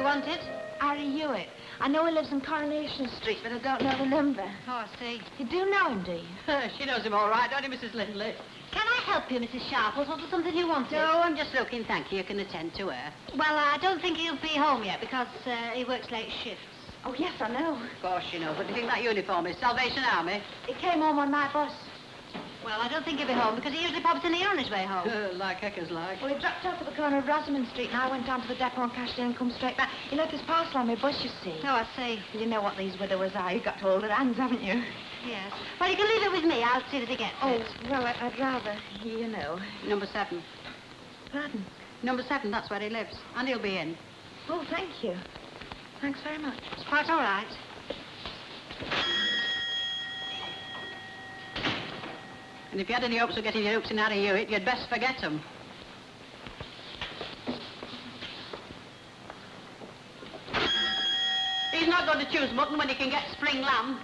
You wanted? Harry Hewitt. I know he lives in Coronation Street, but I don't know the number. Oh, I see. You do know him, do you? She knows him all right, don't you, Mrs. Lindley? Can I help you, Mrs. Sharples? Was there something you wanted? No, I'm just looking, thank you. You can attend to her. Well, I don't think he'll be home yet because he works late shifts. Oh, yes, I know. Of course you know, but do you think that uniform is Salvation Army? He came home on my bus. Well, I don't think he'll be home because he usually pops in here on his way home. Like heckers like. Well, he dropped off at the corner of Rosamond Street and I went down to the depot and cashed in and come straight back. He left his parcel on my bus, you see. Oh, I see. You know what these widowers are. You've got to hold their hands, haven't you? Yes. Well, you can leave it with me. I'll see that he gets it. Well, I'd rather, you know. Number 7. Pardon? Number 7, that's where he lives. And he'll be in. Oh, thank you. Thanks very much. It's quite all right. And if you had any hopes of getting your hooks in Harry Hewitt, you'd best forget them. He's not going to choose mutton when he can get spring lamb.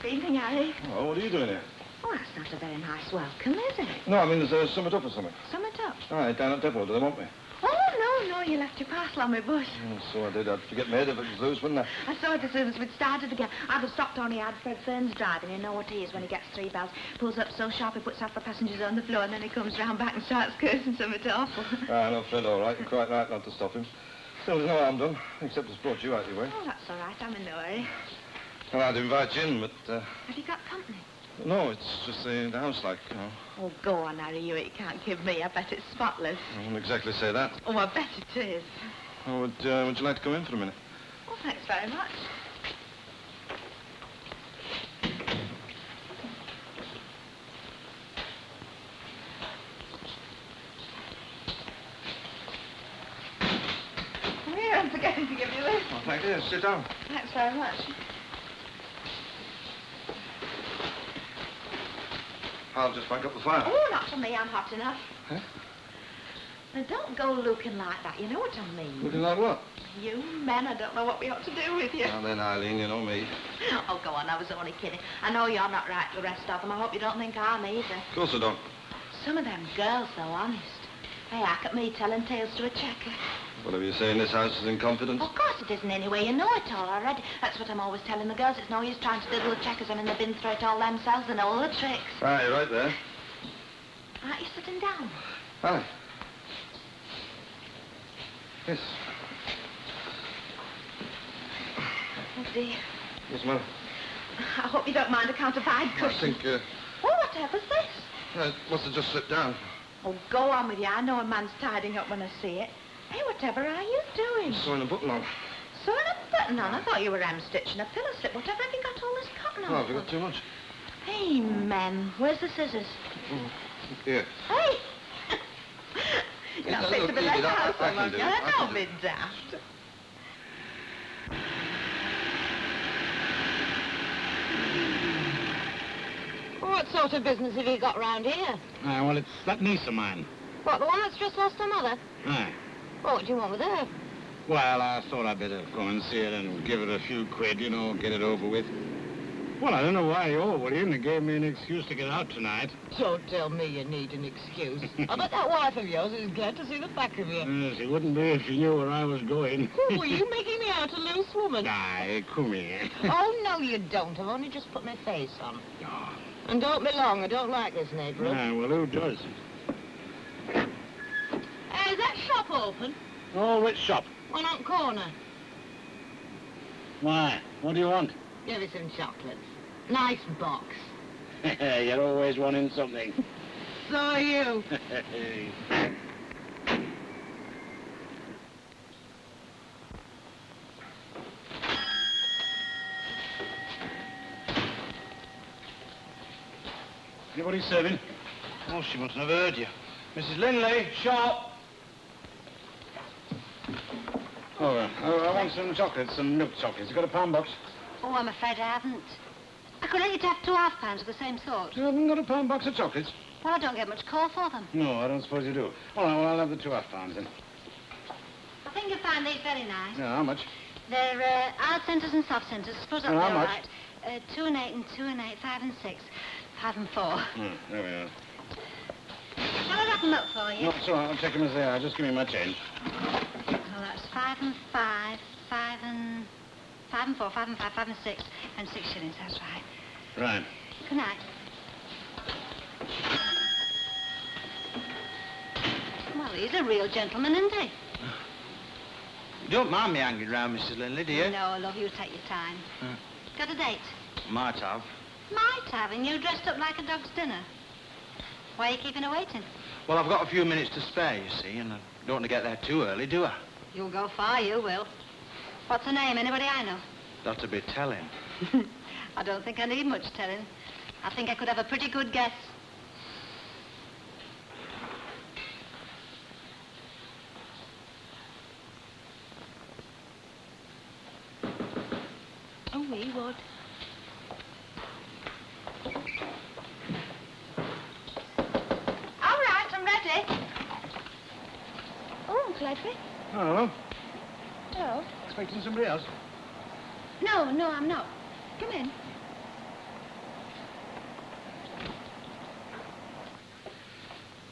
Good evening, Harry. Oh, what are you doing here? Oh, that's not a very nice welcome, is it? No, I mean, there's a summit up or something. Summit up? All right, down at depot. Do they want me? Oh, no, you left your parcel on my bus. Oh, so I did. I'd forget my head if it was loose, wouldn't I? I saw it as soon as we'd started again. I'd have stopped only had Fred Fern's driving. You know what he is when he gets 3 bells. Pulls up so sharp he puts half the passengers on the floor and then he comes round back and starts cursing something awful. Ah, no, Fred, all right. You're quite right not to stop him. Still, there's no harm done, except it's brought you out your way. Oh, that's all right. I'm in no hurry. Well, I'd invite you in, but, Have you got company? no, it's just the house, like, you know. Oh, go on, Harry. You can't give me. I bet it's spotless. I wouldn't exactly say that. Oh, I bet it is. Oh, would you like to come in for a minute? Oh, thanks very much. Come here, I'm forgetting to give you this. Oh, thank you. Sit down. Thanks very much. I'll just bank up the fire. Oh, not for me. I'm hot enough. Huh? Now, don't go looking like that. You know what I mean. Looking like what? You men, I don't know what we ought to do with you. Now then, Eileen, you know me. Oh, go on. I was only kidding. I know you're not right, the rest of them. I hope you don't think I'm either. Of course I don't. Some of them girls, though, honest. They hack at me telling tales to a checker. Whatever you say in this house is in confidence. Of course it isn't anyway. You know it all already. That's what I'm always telling the girls. It's no use trying to diddle the checkers. I mean, they've been through it all themselves. They know all the tricks. Ah, you're right there. Aren't you sitting down? Aye. Yes. Oh, dear. Yes, ma'am. I hope you don't mind a counterfeit cushion. I think, Oh, whatever's this? it must have just slipped down. Oh, go on with you. I know a man's tidying up when I see it. Hey, whatever are you doing? Sewing a button on. Sewing a button on? I thought you were hem-stitching a pillow slip. Whatever have you got all this cotton on? Oh, have you got too much? Hey, men, where's the scissors? Here. Hey! You're Yeah, not fit look, to be easy, left that- out I so can long. do it, Now, I can don't do be it. daft. What sort of business have you got round here? Well, it's that niece of mine. What, the one that's just lost her mother? Aye. Well, what do you want with her? Well, I thought I'd better go and see her and give her a few quid, you know, get it over with. Well, I don't know why you're worrying. They gave me an excuse to get out tonight. Don't tell me you need an excuse. I bet that wife of yours is glad to see the back of you. Yes, it wouldn't be if she knew where I was going. Oh, were you making me out a loose woman? Aye, come here. Oh, no, you don't. I've only just put my face on. Oh. And don't be long. I don't like this neighbourhood. Aye, well, who does? Is that shop open? Oh, which shop? One on corner. Why? What do you want? Give me some chocolates. Nice box. You're always wanting something. So are you. Anybody serving? Oh, she mustn't have heard you. Mrs. Linley, sharp. Oh, I want some chocolates, some milk chocolates. You got a pound box? Oh, I'm afraid I haven't. I could let you to have 2 half-pounds of the same sort. You haven't got a pound box of chocolates? Well, I don't get much call for them. No, I don't suppose you do. All right, well, I'll have the 2 half-pounds then. I think you'll find these very nice. Yeah, how much? They're hard centres and soft centres. Suppose that's How all much? right. 2 and 8 and 2 and 8, 5 and 6, 5 and 4. There we are. Shall I wrap them up for you? No, it's all right. I'll take them as they are. Just give me my change. Oh, that's 5 and 5, 5 and 4, 5 and 5, 5 and 6, and 6 shillings. That's right. Right. Good night. Well, he's a real gentleman, isn't he? You don't mind me hanging round, Mrs. Linley, do you? No, love, you take your time. Got a date? Might have. Might have, and you dressed up like a dog's dinner. Why are you keeping her waiting? Well, I've got a few minutes to spare, you see, and I don't want to get there too early, do I? You'll go far, you will. What's her name? Anybody I know? That'll be telling. I don't think I need much telling. I think I could have a pretty good guess. Oh, we would. All right, I'm ready. Oh, Uncle Edward. Oh, hello. Hello. Expecting somebody else? No, I'm not. Come in.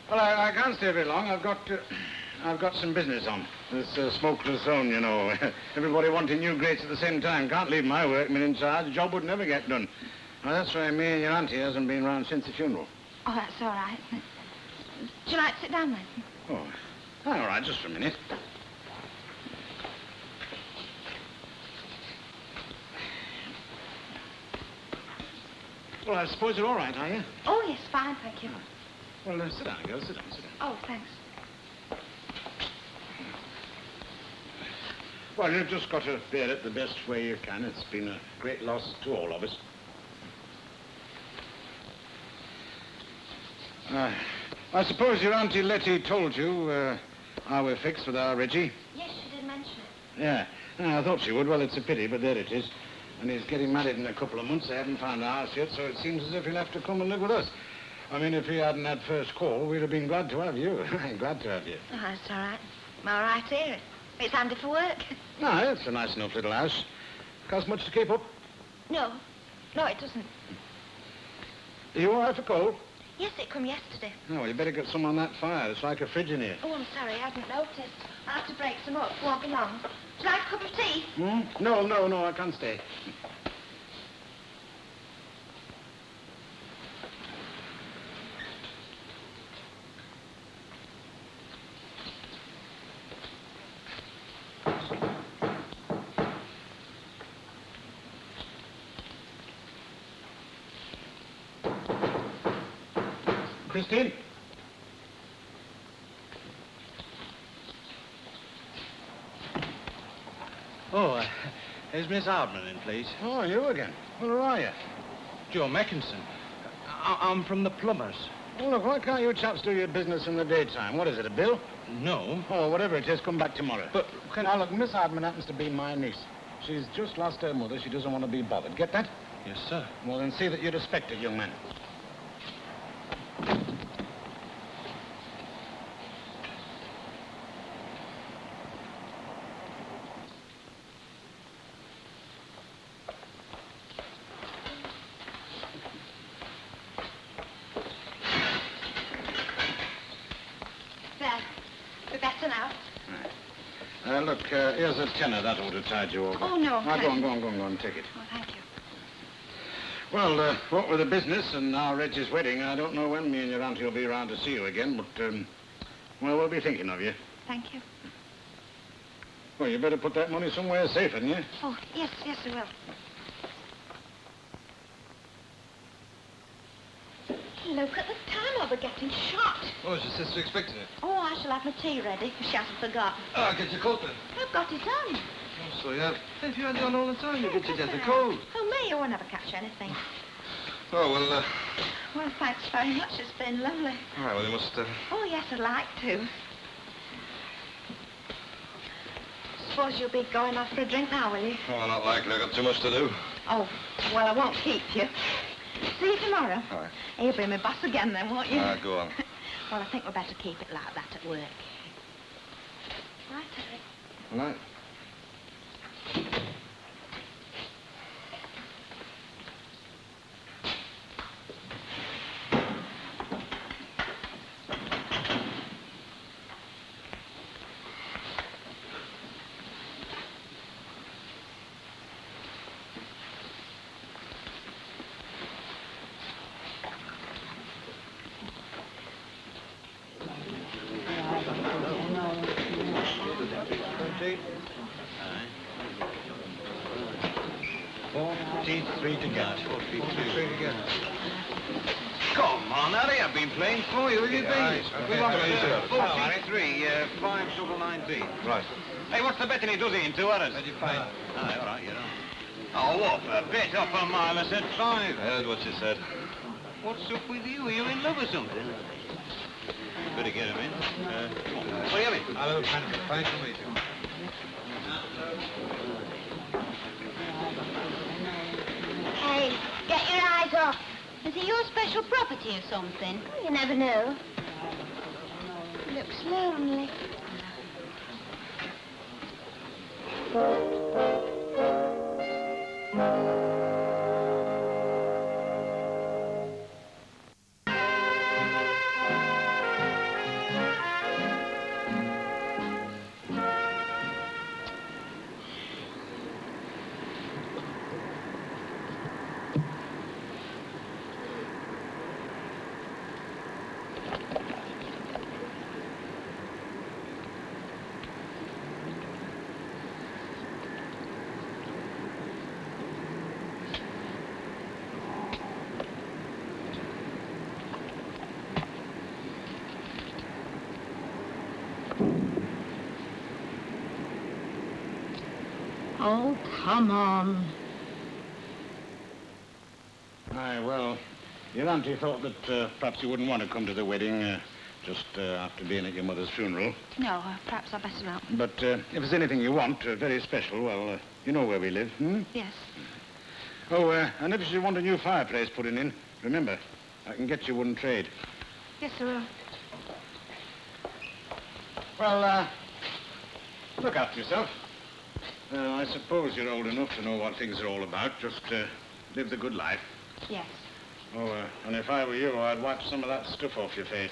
Well, I can't stay very long. I've got some business on. This smokeless zone, you know. Everybody wanting new grates at the same time. Can't leave my workmen in charge. The job would never get done. Well, that's why me and your auntie hasn't been round since the funeral. Oh, that's all right. Would you like to sit down then? Oh, all right, just for a minute. Well, I suppose you're all right, are you? Oh, yes, fine, thank you. Well, sit down, girl. Sit down. Oh, thanks. Well, you've just got to bear it the best way you can. It's been a great loss to all of us. I suppose your Auntie Letty told you how we're fixed with our Reggie? Yes, she did mention it. Yeah. I thought she would. Well, it's a pity, but there it is. And he's getting married in a couple of months. They haven't found a house yet, so it seems as if he'll have to come and live with us. I mean, if he hadn't had first call, we'd have been glad to have you. Glad to have you. Oh, that's all right. I'm all right here. It's handy for work. No, it's a nice enough little house. Cost much to keep up? No, it doesn't. Are you all right for coal? Yes, it come yesterday. Oh, well, you better get some on that fire. It's like a fridge in here. Oh, I'm sorry, I hadn't noticed. I'll have to break some up. Won't be long. Would you like a cup of tea? No, I can't stay. Christine? Oh, is Miss Hardman in, please? Oh, you again. Well, who are you? Joe Meckinson. I'm from the plumbers. Well, look, why can't you chaps do your business in the daytime? What is it, a bill? No. Oh, whatever it is, come back tomorrow. But Now, look, Miss Hardman happens to be my niece. She's just lost her mother. She doesn't want to be bothered. Get that? Yes, sir. Well, then see that you respect it, young man. There. Be better now. Look, here's a tenner. That ought to tide you over. Oh, no, Now, thank go on, take it. Oh, thank you. Well, what with the business and our Reggie's wedding, I don't know when me and your auntie will be around to see you again, but, well, we'll be thinking of you. Thank you. Well, you better put that money somewhere safe, hadn't you? Oh, yes, I will. Look at the time, I'll be getting shot. Oh, is your sister expecting it? Oh, I shall have my tea ready, if she hasn't forgotten. Ah, get your coat then. I've got it on. Oh, so you have. If you had it on all the time, you get your death of cold. Oh, me, you won't never catch anything. Oh, well, Well, thanks very much. It's been lovely. all right, well, you must, Oh, yes, I'd like to. Suppose you'll be going off for a drink now, will you? Oh, not likely. I've got too much to do. Oh, well, I won't keep you. See you tomorrow. All right. You'll be my boss again then, won't you? Go on. Well, I think we'd better keep it like that at work. Right, Eric. All right. Three to go. Come on, Harry, I've been playing for you. Where have you been? We want to use it. 43, 599B. Right. Hey, what's the betting he does it in 2 hours? Where'd you find? Aye, all right, you know. Oh, what a bet off a mile. I said 5. I heard what you said. What's up with you? Are you in love or something? Better get him in. Come on. What do you mean? Hello, fine to meet you. Hey, get your eyes off. Is it your special property or something? Oh, you never know. Looks lonely. Oh, come on. Aye, well, your auntie thought that perhaps you wouldn't want to come to the wedding just after being at your mother's funeral. No, perhaps I'd better not. But if there's anything you want, very special, well, you know where we live, hmm? Yes. Oh, and if you should want a new fireplace putting in, remember, I can get you wooden trade. Yes, I will. Well, look after yourself. I suppose you're old enough to know what things are all about. Just live the good life. Yes. Oh, and if I were you, I'd wipe some of that stuff off your face.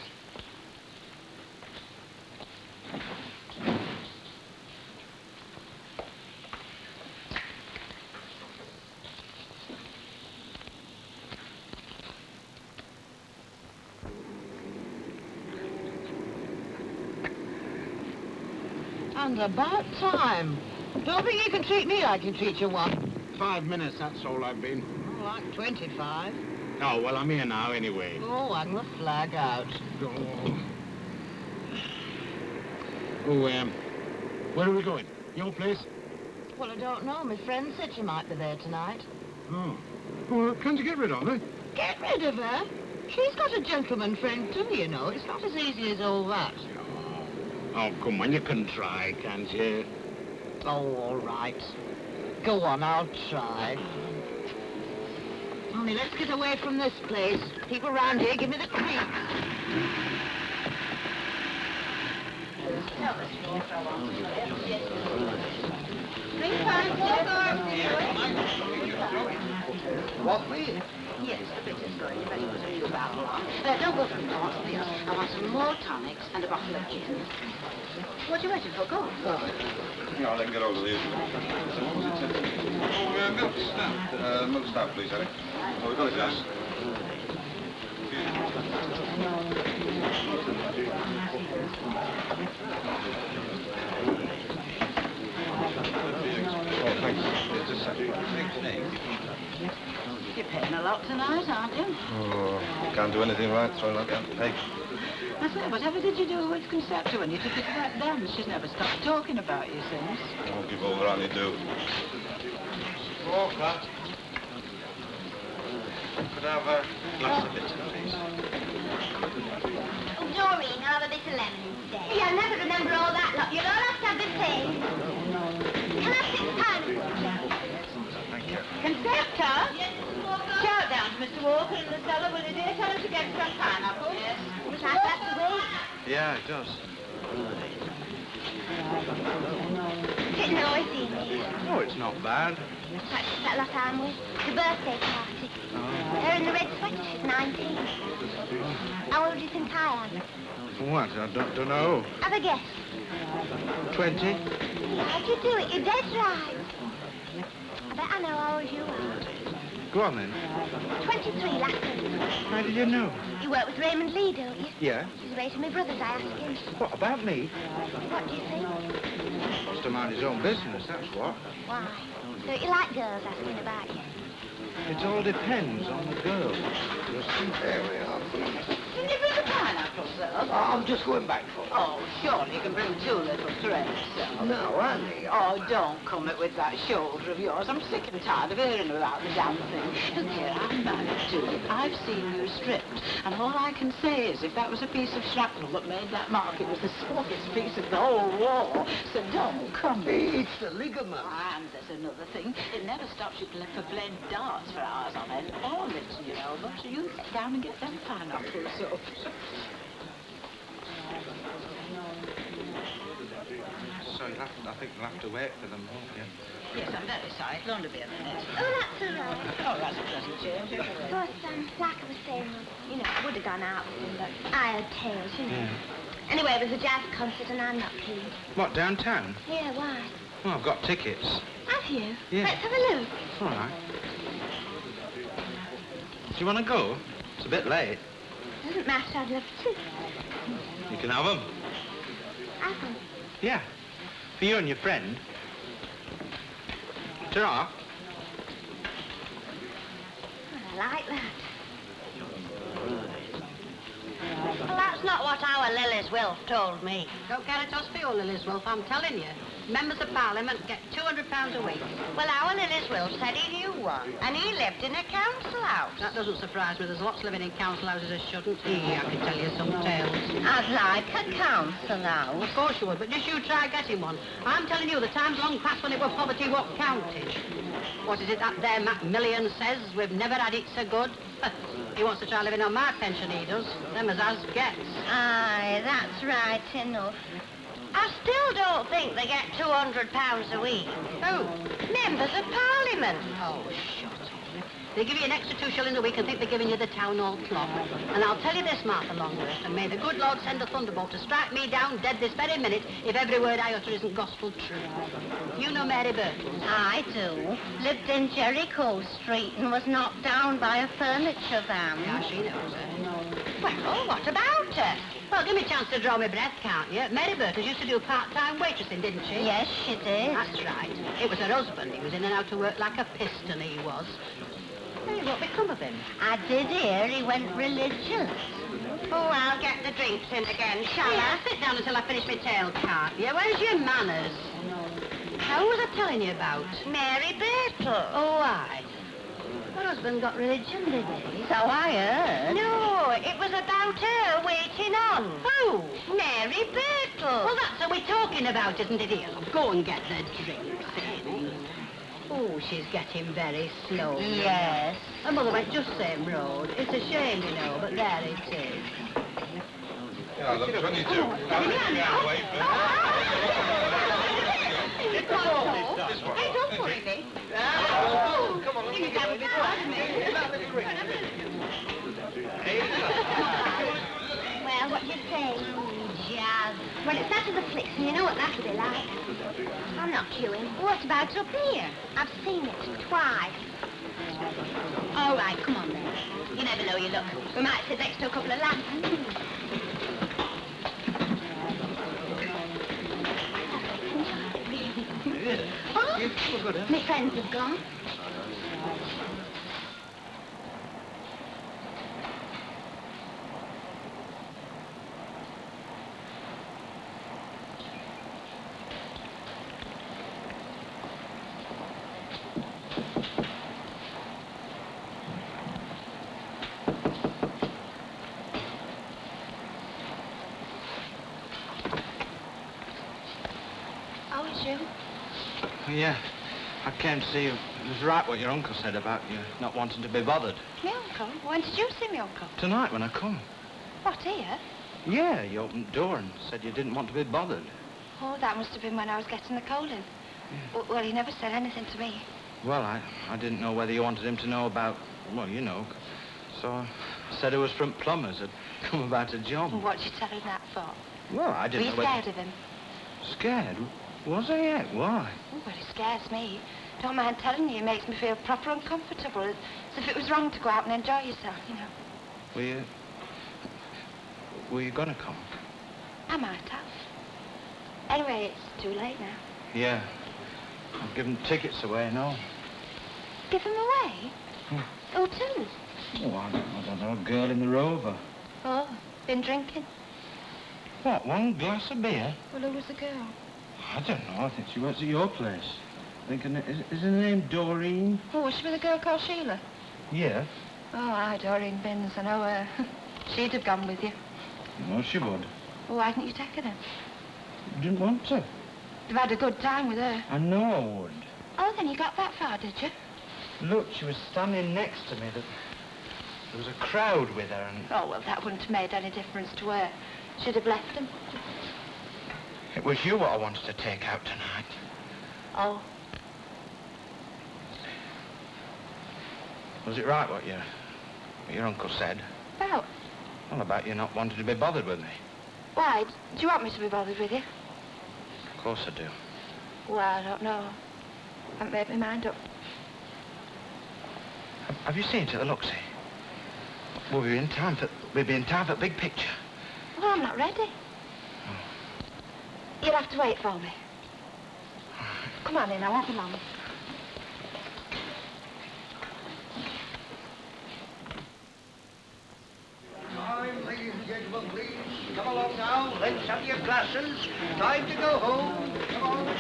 And about time. Don't think you can treat me like you treat your wife. 5 minutes, that's all I've been. Oh, like 25. Oh, well, I'm here now anyway. Oh, hang the flag out. Where are we going? Your place? Well, I don't know. My friend said she might be there tonight. Oh. Well, can't you get rid of her? Get rid of her? She's got a gentleman friend too, you know. It's not as easy as all that. Oh, come on, you can try, can't you? Oh, all right. Go on, I'll try. Only let's get away from this place. People round here give me the creep. What, me? Yes, the business going. You better put a new barrel on. Don't go for the thoughts, please. I want some more tonics and a bottle of gin. What are you waiting for? Go on. No, they can get hold of these. Oh, milk stout. Milk stout, please, Harry. Oh, we've got a glass. Oh, thanks. Just a second. You're paying a lot tonight, aren't you? Oh, can't do anything right, throwing out the pay. I say, whatever did you do with Concepta when you took her to that dance? She's never stopped talking about you since. I won't give over, honey, do. Oh, Pat. Could have a glass of bitter, please. Oh, Doreen, I'll have a bit of lemon instead. Yeah, I never remember all that lot. You'll all have to have the same. Can I have 6 pineapples? Thank you. Concerto? Yes, Mr. Walker. Shout down to Mr. Walker in the cellar, will you, dear? Tell him to get some pineapples. Yes. Would like that to wait? Yeah, it does. Bit noisy in here. Oh, it's not bad. That's that lot I'm with. The birthday party. They're in the red sweater. She's 19. How old do you think I am? What? I don't know. Have a guess. 20? How'd you do it? You're dead right. I bet I know how old you are. Go on, then. 23 last week. How did you know? You work with Raymond Lee, don't you? Yeah. He's away to my brother's, I asked him. What, about me? What do you think? Wants to mind his own business, that's what. Why? Don't you like girls asking about you? It all depends on the girl. There we are. Didn't you bring the pineapples, sir? I'm just going back for it. Oh, surely you can bring 2 little trays, sir. No, Annie. Oh, don't come it with that shoulder of yours. I'm sick and tired of hearing about the damn thing. Look here, I'm married to you. I've seen you stripped. And all I can say is if that was a piece of shrapnel that made that mark, it was the smallest piece of the whole war. So don't come. It's the ligament. And there's another thing. It never stops you for playing darts for hours on end. Or lifting your elbow. So you get down and get them pineapples up. So I think you'll have to wait for them, won't you? Yes, I'm very sorry. It'll only be a minute. Oh, that's all right. Oh, that's a pleasant change. Of course, like I was saying, you know, I would have gone out with him, but I had tales, you know. Yeah. Anyway, it was a jazz concert and I'm not keen. What, downtown? Yeah, why? Oh, I've got tickets. Have you? Yeah. Let's have a look. All right. Do you want to go? It's a bit late. Doesn't matter, I'd love to. You can have them. Have them. Yeah. For you and your friend. Ta-ra. Well, I like that. Well, that's not what our Lilys Wilf told me. Don't care a toss for your Lilys Wolf, I'm telling you. Members of Parliament get £200 a week. Well, our Lilys Wilf said he knew one, and he lived in a council house. That doesn't surprise me. There's lots living in council houses that shouldn't. I can tell you some tales. I'd like a council house. Of course you would, but just you try getting one. I'm telling you, the time's long past when it were poverty what counted. What is it that there Macmillan says? We've never had it so good. He wants to try living on my pension, he does. Them as us gets. Aye, that's right enough. I still don't think they get £200 a week. Who? Members of Parliament. Oh, shut up. They give you an extra 2 shillings a week and think they're giving you the town hall clock. And I'll tell you this, Martha Longworth, and may the good Lord send a thunderbolt to strike me down dead this very minute if every word I utter isn't gospel true. You know Mary Birtles? I do. Lived in Jericho Street and was knocked down by a furniture van. Yeah, she knows her. Well, what about her? Well, give me a chance to draw my breath, can't you? Mary Birtles used to do part-time waitressing, didn't she? Yes, she did. That's right. It was her husband. He was in and out of work like a piston, he was. Hey, what become of him? I did hear he went religious. Oh, I'll get the drinks in again, shall Yeah, I? sit down until I finish my tale, can't you? Where's your manners? How was I telling you about? Mary Birtles. Oh, aye. Her husband got religion, did he? So I heard. No, it was about her waiting on. Who? Mary Birtles. Well, that's what we're talking about, isn't it? Here, love? Go and get the drinks in. Oh, she's getting very slow. Yes. Her mother went just same road. It's a shame, you know, but there it is. Yeah, look, 22. Hey, don't worry me. Come on, let me get it. Well, what do you say? Jazz. Well, it's that of the flicks, and you know what that'll be like. I'm not queuing. What about up here? I've seen it twice. All right, come on then. You never know your luck. We might sit next to a couple of lads. Oh, my friends have gone. Yeah, I came to see you. It was right what your uncle said about you not wanting to be bothered. Me uncle? When did you see me uncle? Tonight when I come. What, here? Yeah, you opened the door and said you didn't want to be bothered. Oh, that must have been when I was getting the cold in. Well, he never said anything to me. Well, I didn't know whether you wanted him to know about, well, you know. So I said it was from plumbers had come about a job. And what'd you tell him that for? Well, I Were didn't you know whether... scared of him? Scared? Was I yet? Why? Oh, well, he scares me. Don't mind telling you, he makes me feel proper uncomfortable, as if it was wrong to go out and enjoy yourself, you know. Were you gonna come? I might have. Anyway, it's too late now. Yeah. I've given tickets away, no. Give them away? Who to? Oh, I don't know. A girl in the Rover. Oh, been drinking? What, one glass of beer? Well, who was the girl? I don't know. I think she works at your place. Is her name Doreen? Oh, was she with a girl called Sheila? Yeah. Oh, aye, Doreen Binns, I know her. She'd have gone with you. No, she would. Well, why didn't you take her then? Didn't want to. You've had a good time with her. I know I would. Oh, then you got that far, did you? Look, she was standing next to me. There was a crowd with her and... Oh, well, that wouldn't have made any difference to her. She'd have left him. It was you what I wanted to take out tonight. Oh. Was it right what your uncle said? About? Well, about you not wanting to be bothered with me. Why? Do you want me to be bothered with you? Of course I do. Well, I don't know. I haven't made my mind up. Have you seen to the look, see? We'll be in time for the big picture. Well, I'm not ready. You'll have to wait for me. Come on in, I won't be long. Ladies and gentlemen, please, come along now. Let's have your glasses. Time to go home. Come on.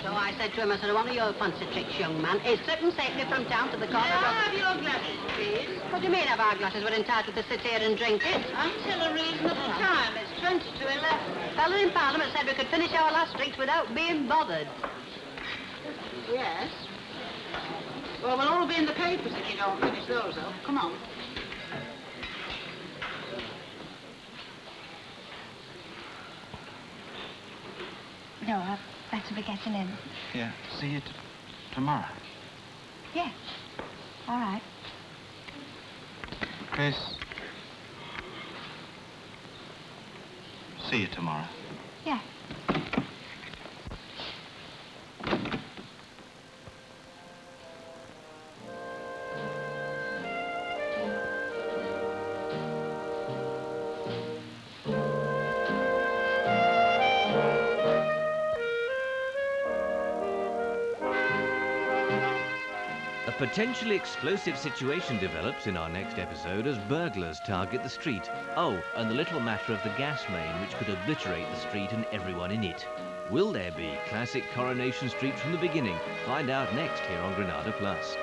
So I said to him, I said, one of your fancy tricks, young man, is sitting safely from town to the corner of... Have your glasses, please. What do you mean, have our glasses? We're entitled to sit here and drink it. Until a reasonable time. It's 20 to 11. Fellow in Parliament said we could finish our last drinks without being bothered. Yes. Well, we'll all be in the papers if you don't finish those up. Come on. No, I'd better be getting in. Yeah, see you tomorrow. Yeah. All right. Chris. See you tomorrow. Yeah. A potentially explosive situation develops in our next episode as burglars target the street. Oh, and the little matter of the gas main which could obliterate the street and everyone in it. Will there be classic Coronation Street from the beginning? Find out next here on Granada Plus.